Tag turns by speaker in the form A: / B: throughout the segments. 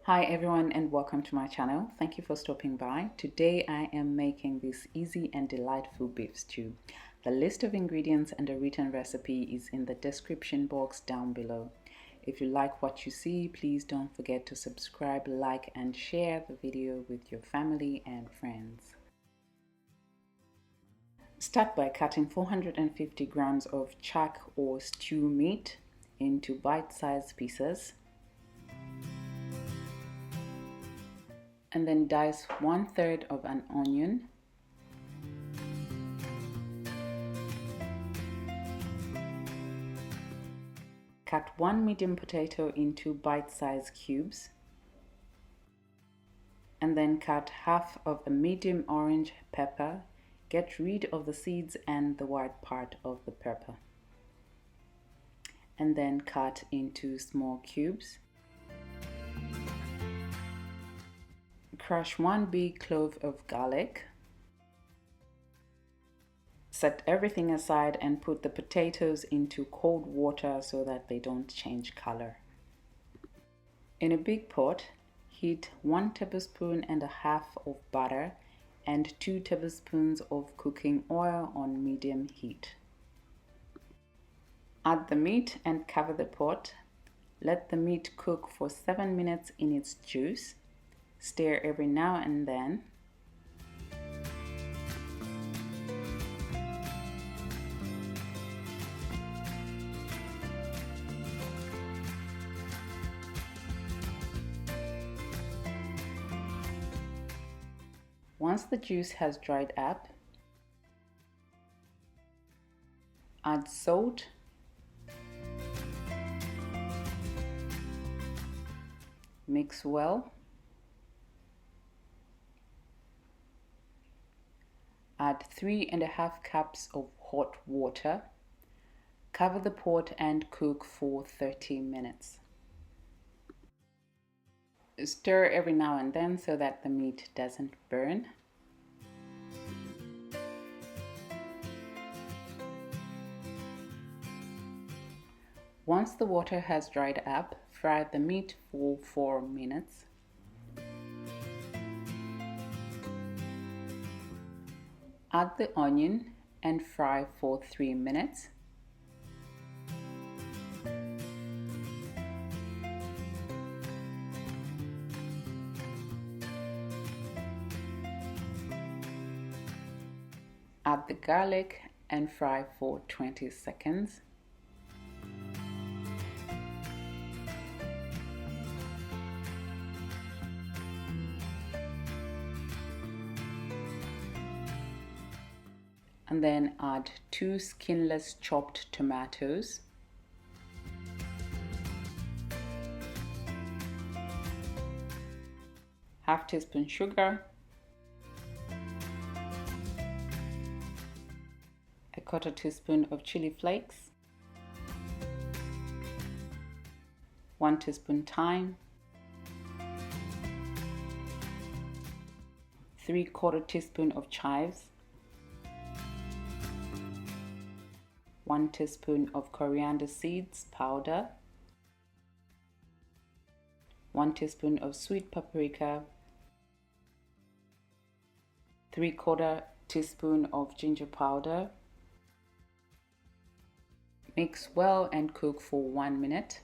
A: Hi everyone and welcome to my channel. Thank you for stopping by. Today I am making this easy and delightful beef stew. The list of ingredients and a written recipe is in the description box down below. If you like what you see, please don't forget to subscribe, like and share the video with your family and friends. Start by cutting 450 grams of chuck or stew meat into bite-sized pieces. And then dice 1/3 of an onion, cut one medium potato into bite-sized cubes, and then cut half of a medium orange pepper. Get rid of the seeds and the white part of the pepper, and then cut into small cubes. Crush one big clove of garlic. Set everything aside and put the potatoes into cold water so that they don't change color. In a big pot, heat 1 tablespoon and a half of butter and 2 tablespoons of cooking oil on medium heat. Add the meat and cover the pot. Let the meat cook for 7 minutes in its juice. Stir every now and then. Once the juice has dried up, add salt, mix well. Add 3½ cups of hot water. Cover the pot and cook for 30 minutes. Stir every now and then so that the meat doesn't burn. Once the water has dried up, fry the meat for 4 minutes. Add the onion and fry for 3 minutes. Add the garlic and fry for 20 seconds. And then add 2 skinless chopped tomatoes, ½ teaspoon sugar, a 1/4 teaspoon of chili flakes, 1 teaspoon thyme, 3/4 teaspoon of chives, 1 teaspoon of coriander seeds powder, 1 teaspoon of sweet paprika, 3/4 teaspoon of ginger powder. Mix well and cook for 1 minute.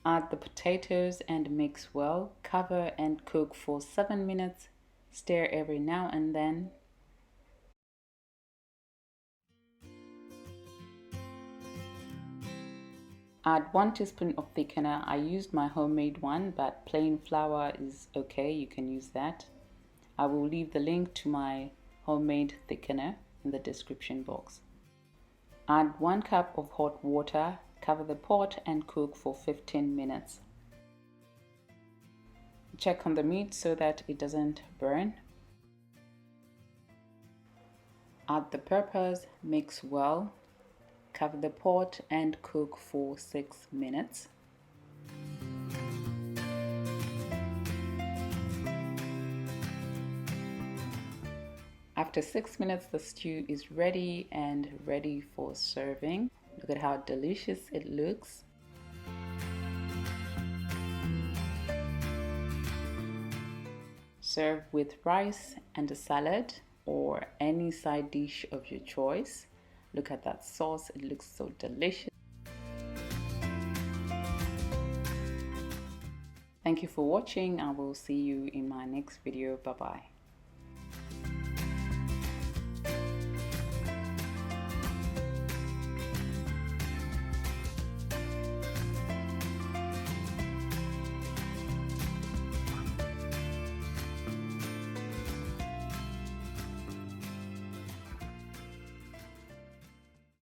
A: Add the potatoes and mix well. Cover and cook for 7 minutes. Stir every now and then. Add 1 teaspoon of thickener. I used my homemade one, but plain flour is okay, you can use that. I will leave the link to my homemade thickener in the description box. Add 1 cup of hot water. Cover the pot and cook for 15 minutes. Check on the meat so that it doesn't burn. Add the peppers, mix well. Cover the pot and cook for 6 minutes. After 6 minutes, the stew is ready and ready for serving. Look at how delicious it looks. Serve with rice and a salad or any side dish of your choice. Look at that sauce, it looks so delicious. Thank you for watching. I will see you in my next video. Bye bye.